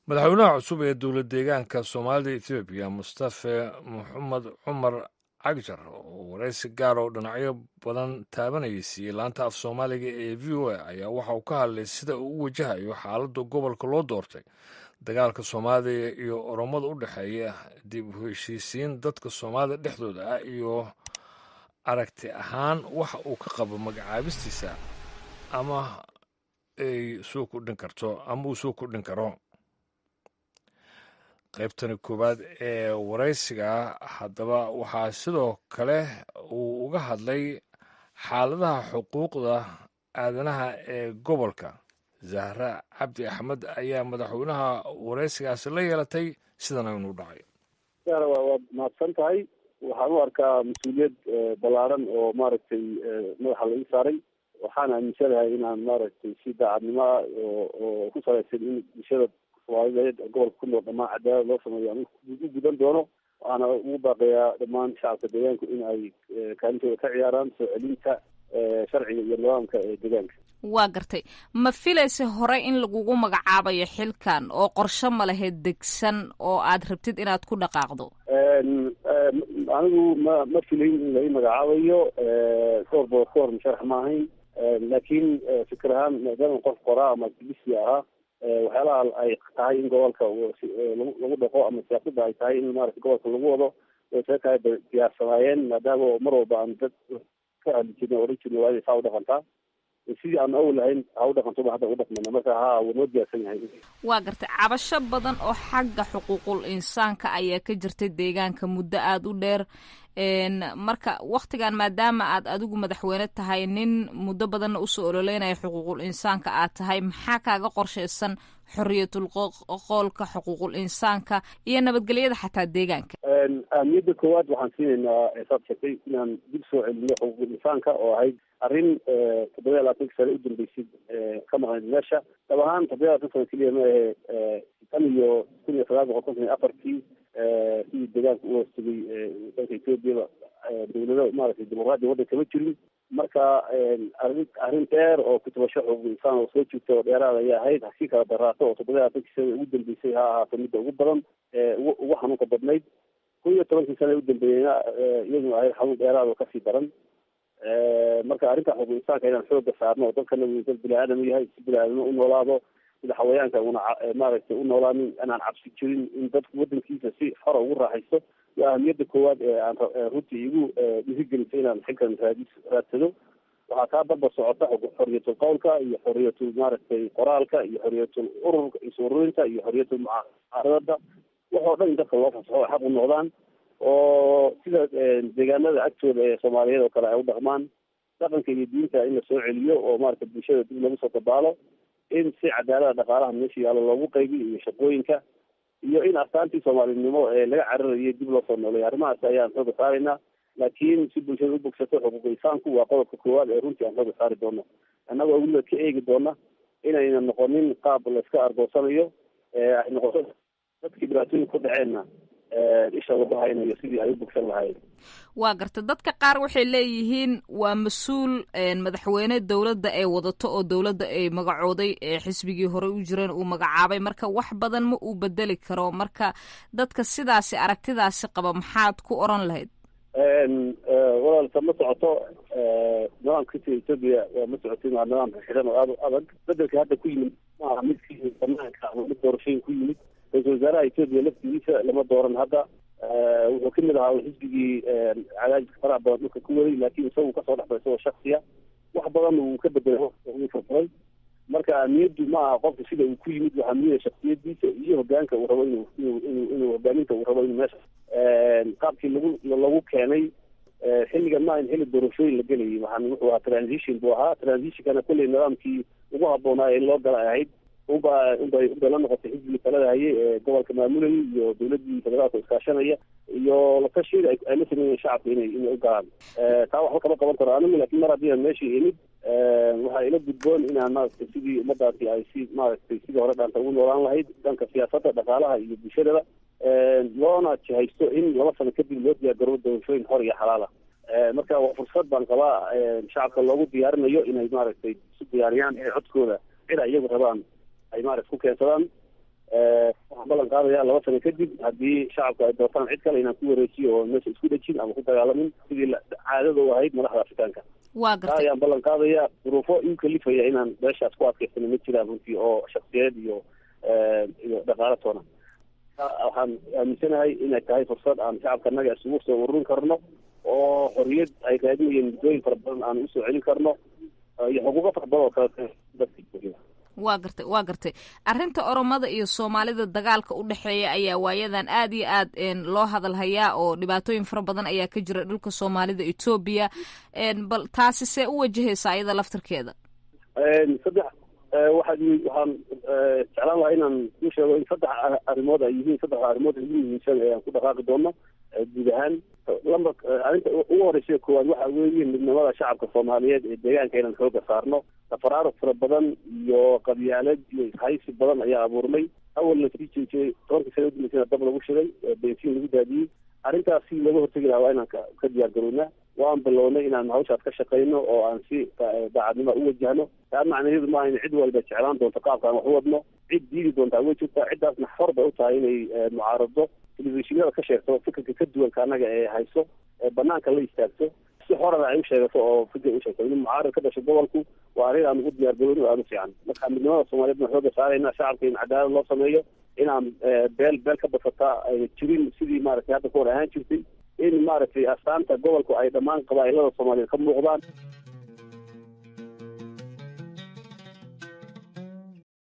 madaxweynaha cusub ee dowlad deegaanka soomaalida etoobiya mustafe maxamed cumar cagjar oo waraysi gaar oo dhinacyo badan taabanayay siiyey laanta af soomaaliga ee v o a ayaa waxa uu ka hadlay sida uu u wajahayo xaaladda gobolka loo doortay dagaalka soomaalida iyo oromada u dhexeeya dib u heshiisiin dadka soomaalida dhexdooda ah iyo aragti ahaan waxa uu ka qabo magacaabistiisa ama ay soo kordhin karto ama uu soo kordhin karo qaybtani koowaad ee waraysiga haddaba waxaa sidoo kale uu uga hadlay xaaladaha xuquuqda aadanaha ee gobolka zahra cabdi axmed ayaa madaxweynaha waraysigaasi la yeelatay sidan aynu dhacay. waad mahadsan tahay. waxaan u arkaa mas-uuliyad ballaaran oo maaragtay madaxa lagu saaray. waxaan aaminsanahay inaan maaragtay si daacadnimo ah oo ku salaysan in bulshada soomaaliyeed gobolka ku nool dhammaan cadaalad loo sameeyo aan u gudan doono. waxaana ugu baaqayaa dhammaan shacabka deegaanku in ay kaalintooda ka ciyaaraan soo celinta sharciga iyo nidaamka ee deegaanka. waa gartay. ma filaysa hore in lagugu magacaabayo xilkan oo qorshe ma lahayd degsan oo aad rabtid inaad ku dhaqaaqdo? anigu ma filayn in lai magacaabayo kahor musharax ma ahayn. laakiin fikir ahaan maadaama qof qoraa ama activist ahaa waxyaalaha ay tahay in gobolka lagu dhaqo ama siyaasada ay tahay in maarata gobolka lagu wado way isaga tahay diyaarsanaayeen maadaama mar walba aan dad ka hadli jirna oran jirna waa saa u dhaqantaa sidii aan awal lahayn ha u dhaqantoba hadda u dhaqmana marka waa noo diyaarsan yahay. waa gartay. cabasho badan oo xagga xuquuqul insaanka ayaa ka jirtay deegaanka muddo aada u dheer. marka waktigan maadaama aad adigu madaxweyne tahay nin muddo badanna usoo ololeynaya xuquuqul insaanka aad tahay maxaa kaaga qorshaysan xoriyatul qoolka xuquuqul insaanka iyo nabadgelyada xataa deegaanka? ahmiyadda koowaad waxaan siinaynaa saad sheegtay inaan dib soo celino xuquuqul insaanka oo ahayd arrin 7 sano u dambeysay ka maqnayd meesha. dab ahaan 7 sano keliya ma ahe tan iyo 1954 sidii deegaanka u hoostagay dalka ethoobiya dawlado maaragtay dimuqraadiya waddanka ma jirin. marka arrin dheer oo kutubasho xuquuq insaan oo soo jirta oo dheeraad ayaa ahayd hasii kala daraato oo 7 sano ugu dambeysay ha ahaato midda ugu badan ugu xanuunka badnayd. 11 sano u dambeeyeyna iyaduna ahayd xanuun dheeraad oo kasii daran. marka arrinta xuquuq insaanka inaan xooga saarno oo dalkana dad bini-aadam yahay si bini-aadamo u noolaado sida xawayaanka una maaragtay u noolaanin inaan cabsi jirin in dadku waddankiisa si xora ugu raaxaysto waa ahmiyadda koowaad ee aan runtii igu dhiirigelisay inaan xilkan raadsado. waxaa kaa barbar socota xoriyatul qowlka iyo xoriyatul maaragtay qoraalka iyo xoriyatul ururka isu ururinta iyo xoriyatul mucaaradada waxoo dhan in dadka loo fasaxo ay xaq u noqdaan oo sida deegaanada agtooda ee soomaaliyeed oo kale ay u dhaqmaan. dhaqanka iyo diinta in la soo celiyo oo maaragtay bulshada dib lagu soo dabaalo. in si cadaalada dhaqaalaha meesha yaalo loogu qaybiyo iyo shaqooyinka iyo in astaantii soomaalinimo ee laga cararayay dib loo soo nooleeyo. arrimahaas ayaan xooga saaraynaa. laakiin si bulshada u bogsato xuquuq insaanku waa qodobka koowaad ee runtii aan xooga saari doono annagoo weliba ka eegi doona inayna noqonin qaab layska argoosanayo ay noqoto dadkii dhibaatooyin ku dhaceenna isha lagu haynayo sidii ay u bogsan lahaayeen. waa garta. dadka qaar waxay leeyihiin waa mas-uul madaxweyne dowladda ay wadato oo dowladda ay magacooday xisbigii hore u jireen uu magacaabay marka wax badan ma uu bedeli karo. marka dadka sidaasi aragtidaasi qaba maxaad ku oran lahayd? walaalka ma socoto nidaamka etoobiya ma socotin waa nidaam xiran oo aada u adag. bedelka hadda ku yimid maaha midkii banaanka ama mid doorashooyin ku yimid. ra-iisul wasaaraha etoobiya laftigiisa lama dooran hadda. wuxuu kamid ahaa xisbigii cadaadiska faraha badan dhulka ku waday laakiin isagu kasoo dhexbay isagoo shaksiya wax badan uu ka bedelay uu furfuray. marka ahmiyaddu ma aha qofka sida uu ku yimid waxaa muhiim shaksiyadiisa iyo hogaanka uu rabo inuu hogaaminta uu rabo inuu meesha qaabkii lagu keenay xilligan ma in xilli doorashooyin la gelayay waxaan wuxuu ahaa transition buu ahaa. transitionkana kolley nidaamkii ugu habboonaayo in loo gala ahayd unbay la noqotay xisbigii talada hayay ee gobolka maamulayay iyo dawladii federaalka iskaashanaya iyo latashiyada ay la sameeyeen shacabka inay u galaan. taa waxba kama qaban karo anigu laakiin mar haddii aan meeshii imid waxaa ila gudboon inaan maaragtay sidii ummadaasi ay si maaragtay sidii hore dhaanta ugu noolaan lahayd dhanka siyaasadda dhaqaalaha iyo bulshadaba loona jihaysto in 2 sano kadib loo diyaargaroobo doorashooyin xor iyo xalaala. marka waa fursad baan qabaa shacabka loogu diyaarinayo inay maaragtay isu diyaariyaan inay codkooda cid ay iyagu rabaan ay maaragta ku keensadaan waxaan ballan qaadaya 2 sano kadib haddii shacabka ay doortaan cid kale inaan ku wareejiyo oo meesha isku dhejin ama ku dagaalamin sidii caadada u ahayd madaxda afrikaanka. waa gartay ayaan ballan qaadaya duruufo iu kalifaya inaan meeshaas ku adkaysano ma jiraan runtii oo shaksiyeed iyo dhaqaale toona. waxaan aaminsanahay inay tahay fursad aan shacabka naga isugu soo ururin karno oo xorriyad ay raadinayeen muddooyin fara badan aan usoo celin karno iyo xuquuqo fara badan oo kale dadka. waa gartay arrinta oromada iyo soomaalida dagaalka u dhexeeya ayaa waayadan aad iyo aad loo hadalhayaa oo dhibaatooyin fara badan ayaa ka jira dhulka soomaalida Ethiopia bal taasi see u wajahaysaa iyada laftirkeeda? waxaan jeclaan lahaa inaan ku sheego in 3 arrimood ay yihiin 3 arrimood ugu muhiimsan ee aan ku dhaqaaqi doono guud ahaan. arrinta ugu horeysa koowaad waxa weeye midnimada shacabka Soomaaliyeed ee deegaanka inaan xooga saarno. tafaraaruq fara badan iyo qabyaalad iyo haysi badan ayaa abuurmay. awalna sii jeejay 10 sano udambeysa dab lagu shiday bensiin lagu daadiyey. arrintaasi laga hortagi lahaa waa inaan ka diyaar garownaa. waan bilownay inaan hawshaas ka shaqeyno oo aan si daacadnimo u wajahno. taa macnaheedu maaha in cid walba jeclaan doonto qaabkaan wax u wadno. cid diidi doontaa way jirtaa. ciddaasna xor bay u tahay inay mucaarado telefishinada ka sheegto fikirka ka duwanka annaga ee hayso banaanka la istaagto si xorana ay u sheegato oo fikir u sheegto. in mucaarad ka dhasho gobolku waa arrin aan ugu diyaar garowno aada u fiican. marka midnimada Soomaaliyeed baan xooga saarayna shacabka in cadaalad loo sameeyo inaan beel ka basataa ay jirin sidii maaragtay hadda ka hor ahaan jirtay in maaragtay astaanta gobolku ay dhammaan qabaa'ilada Soomaaliyeed ka muuqdaan.